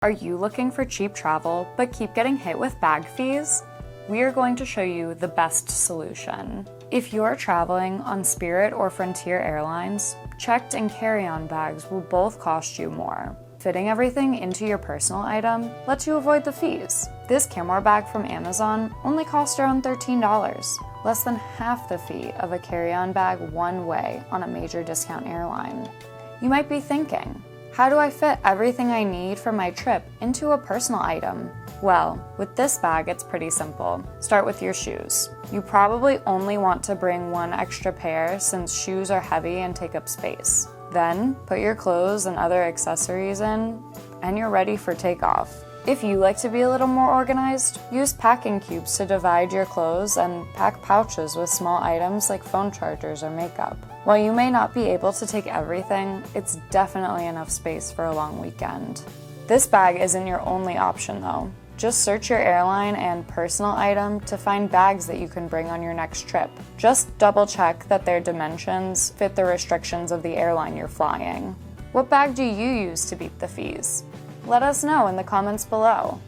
Are you looking for cheap travel but keep getting hit with bag fees? We are going to show you the best solution. If you're traveling on Spirit or Frontier Airlines, checked and carry-on bags will both cost you more. Fitting everything into your personal item lets you avoid the fees. This Camera bag from Amazon only costs around $13, less than half the fee of a carry-on bag one way on a major discount airline. You might be thinking, how do I fit everything I need for my trip into a personal item? Well, with this bag, it's pretty simple. Start with your shoes. You probably only want to bring one extra pair since shoes are heavy and take up space. Then, put your clothes and other accessories in, and you're ready for takeoff. If you like to be a little more organized, use packing cubes to divide your clothes and pack pouches with small items like phone chargers or makeup. While you may not be able to take everything, it's definitely enough space for a long weekend. This bag isn't your only option though. Just search your airline and personal item to find bags that you can bring on your next trip. Just double check that their dimensions fit the restrictions of the airline you're flying. What bag do you use to beat the fees? Let us know in the comments below.